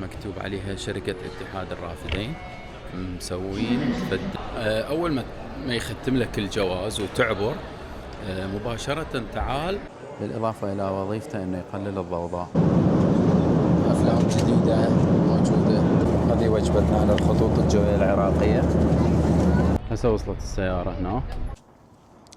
مكتوب عليها شركة اتحاد الرافدين. مسوين أول ما يختم لك الجواز وتعبر مباشرة تعال. بالإضافة إلى وظيفته أنه يقلل الضوضاء. أفلام جديدة موجودة. هذه وجبتنا على الخطوط الجوية العراقية. هسه وصلت السيارة هنا.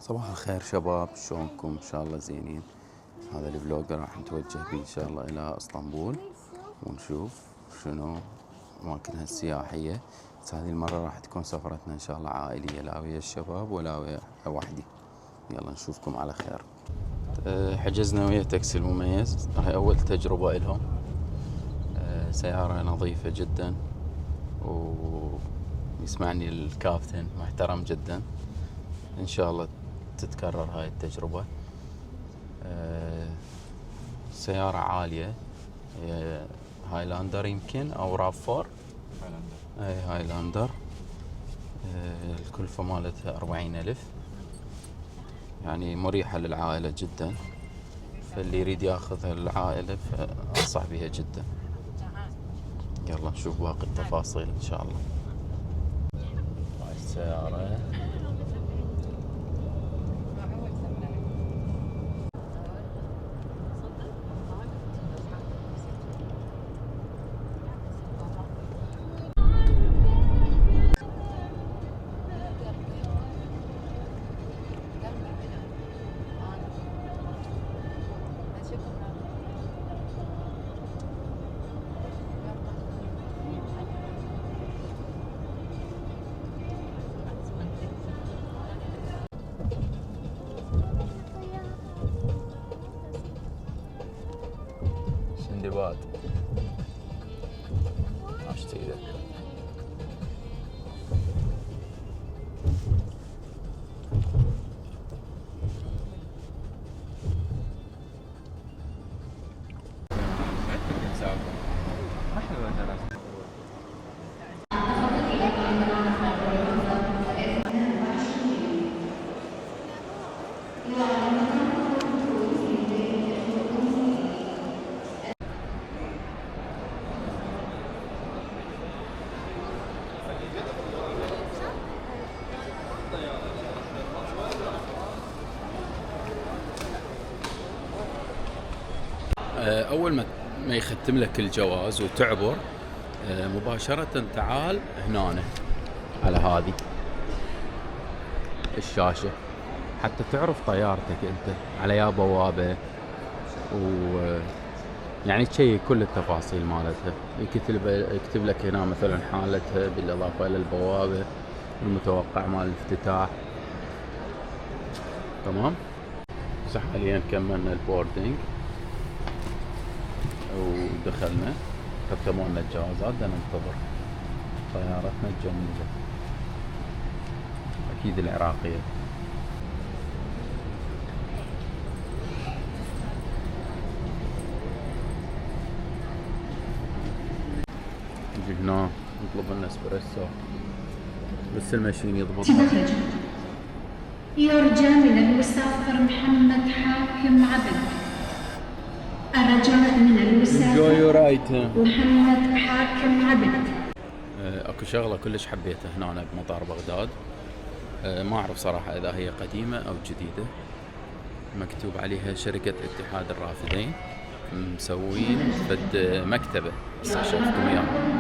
صباح الخير شباب، شلونكم؟ إن شاء الله زينين. هذا الفلوج راح نتوجه به إن شاء الله إلى اسطنبول ونشوف شنو أماكنها السياحية. بس هذه المرة راح تكون سفرتنا إن شاء الله عائلية، لا ويا الشباب ولا ويا وحدي. يلا نشوفكم على خير. حجزنا ويا تاكسي المميز، هاي أول تجربة لهم. سيارة نظيفة جدا ويسمعني الكابتن محترم جدا. إن شاء الله تتكرر هاي التجربة. سيارة عالية، هايلاندر يمكن أو رافور. هايلاندر. الكلفة مالتها 40,000، يعني مريحة للعائلة جدا، فاللي يريد ياخذها للعائلة فأنصح بها جدا. يلا نشوف باقي التفاصيل إن شاء الله. هاي السيارة سندباد. عشت ايدك. أول ما يختم لك الجواز وتعبر مباشرة تعال هنا على هذه الشاشة حتى تعرف طيارتك أنت على يا بوابة، يعني تشيك كل التفاصيل مالتها. يكتب لك هنا مثلا حالتها بالإضافة إلى البوابة المتوقع مال الافتتاح. تمام. حاليا كملنا البوردينج ودخلنا، ختموا لنا الجوازات، بدنا ننتظر طيارتنا الجميلة أكيد العراقية. نجي هنا نطلب لنا اسبريسو، بس الماشين يضبط. يرجى من المسافر محمد حاكم عبد الرجاء من المسافر محمد حاكم عبد. اكو شغلة كلش حبيتها هنا بمطار بغداد، ما اعرف صراحة اذا هي قديمة او جديدة. مكتوب عليها شركة اتحاد الرافدين. مسوين مكتبة، بس اشوفكم اياها.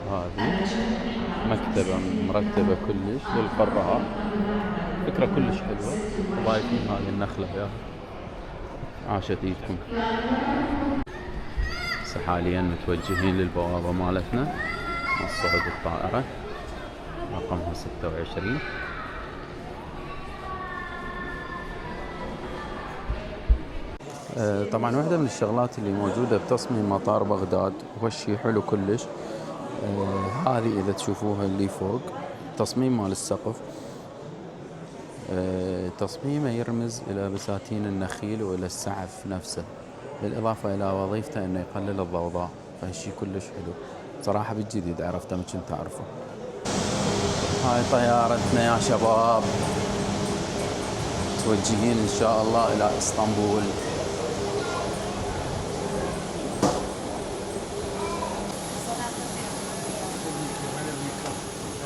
هذه مكتبة مرتبة كلش للقراء، فكرة كلش حلوة. ضايفين هذه النخلة فيها. عاشت ايدكم. هسه حاليا متوجهين للبوابة مالتنا الصعود الطائرة رقمها 26. طبعا واحدة من الشغلات اللي موجودة بتصميم مطار بغداد وهالشي حلو كلش. هذه إذا تشوفوها اللي فوق تصميم مال السقف، تصميمه يرمز إلى بساتين النخيل وإلى السعف نفسه، بالإضافة إلى وظيفته أنه يقلل الضوضاء، فهالشي كلش حلو صراحة. بالجديد عرفته ما كنت أعرفه. هاي طيارتنا يا شباب، متوجهين إن شاء الله إلى إسطنبول.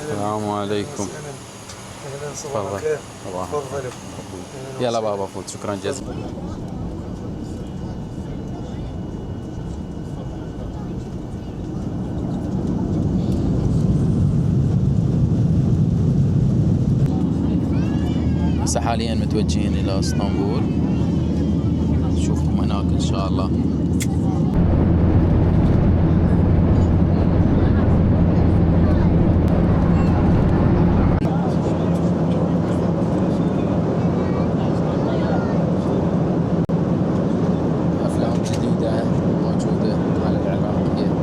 السلام عليكم. تفضل. تفضل. يلا بابا فوت، شكرا جزيلا. هسه حاليا متوجهين الى اسطنبول، نشوفكم هناك ان شاء الله. افلام جديدة موجودة على العراقية.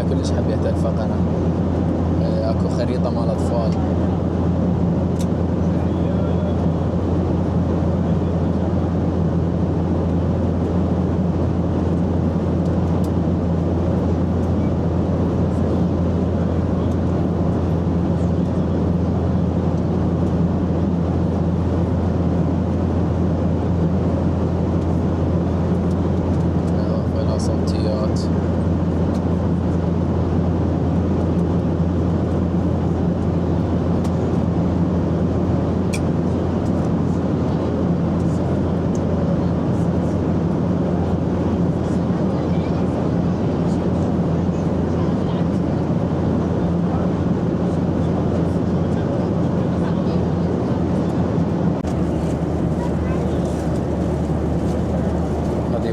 كلش حبيت الفقرة. اكو خريطة مال اطفال. بلا صوتيات.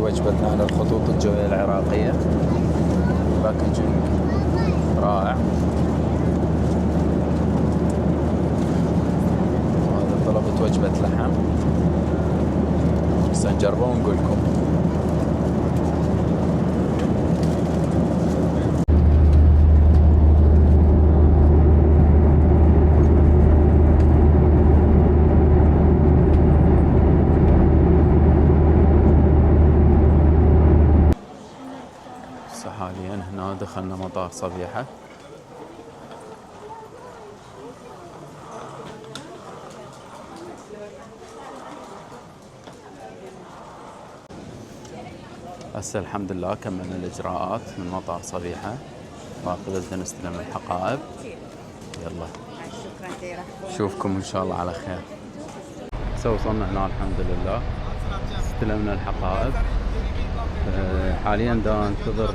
وجبتنا على الخطوط الجوية العراقية، باكجينج رائع. هذا طلبت وجبة لحم، بس نجربه ونقول لكم. حاليا هنا دخلنا مطار صبيحة. هسه الحمد لله كملنا الإجراءات من مطار صبيحة، وقبلت نستلم الحقائب. يلا نشوفكم إن شاء الله على خير. هسه وصلنا هنا الحمد لله، استلمنا الحقائب. حاليا دا انتظر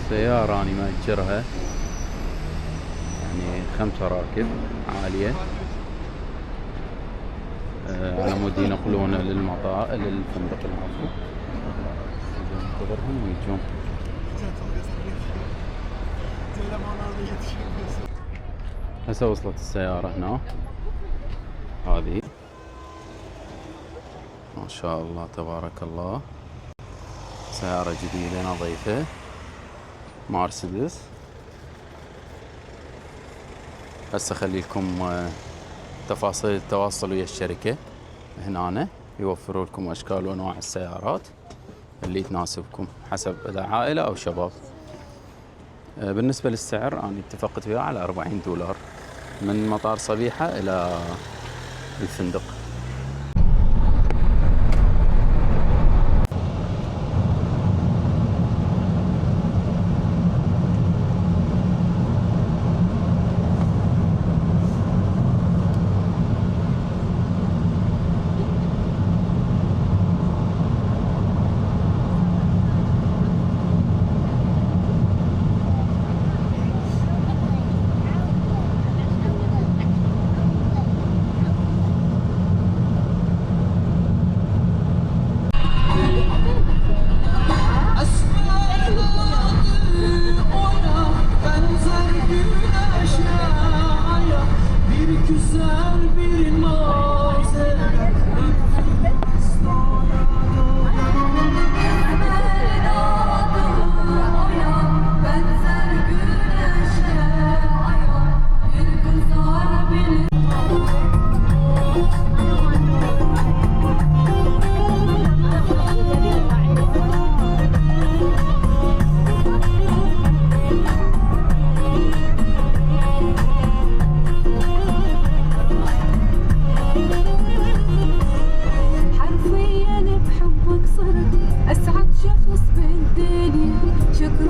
سيارة أنا مأجرها، يعني 5 راكب عالية، على مود ينقلونا للمطار للفندق العفو. ننتظرهم ويجون. هسه وصلت السيارة هنا، هذه ما شاء الله تبارك الله، سيارة جديدة نظيفة مرسيدس. هسه خلي لكم تفاصيل التواصل ويا الشركة، هنا يوفروا لكم اشكال وانواع السيارات اللي تناسبكم حسب اذا عائلة او شباب. بالنسبة للسعر انا اتفقت وياه على $40 من مطار صبيحة الى الفندق.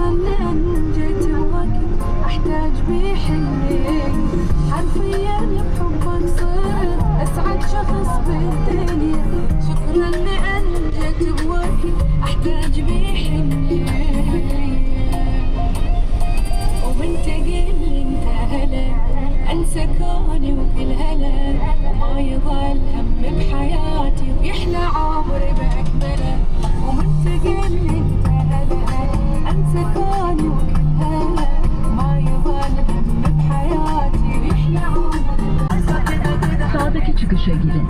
شكرا لأن جيت بوقت أحتاج بيه حنين، حرفيا بحبك صرت أسعد شخص بالدنيا. شكرا لأن جيت بوقت أحتاج بيه حنين، ومنتقل انت هلا انسى كوني وكل هلا، وما يضل هم بحياتي ويحلى عمري باكمله. ومنتقل انت هلا انسى كوني وكل هلا، وما يضل هم بحياتي ويحلى عمري. Sağdaki çıkışa girin.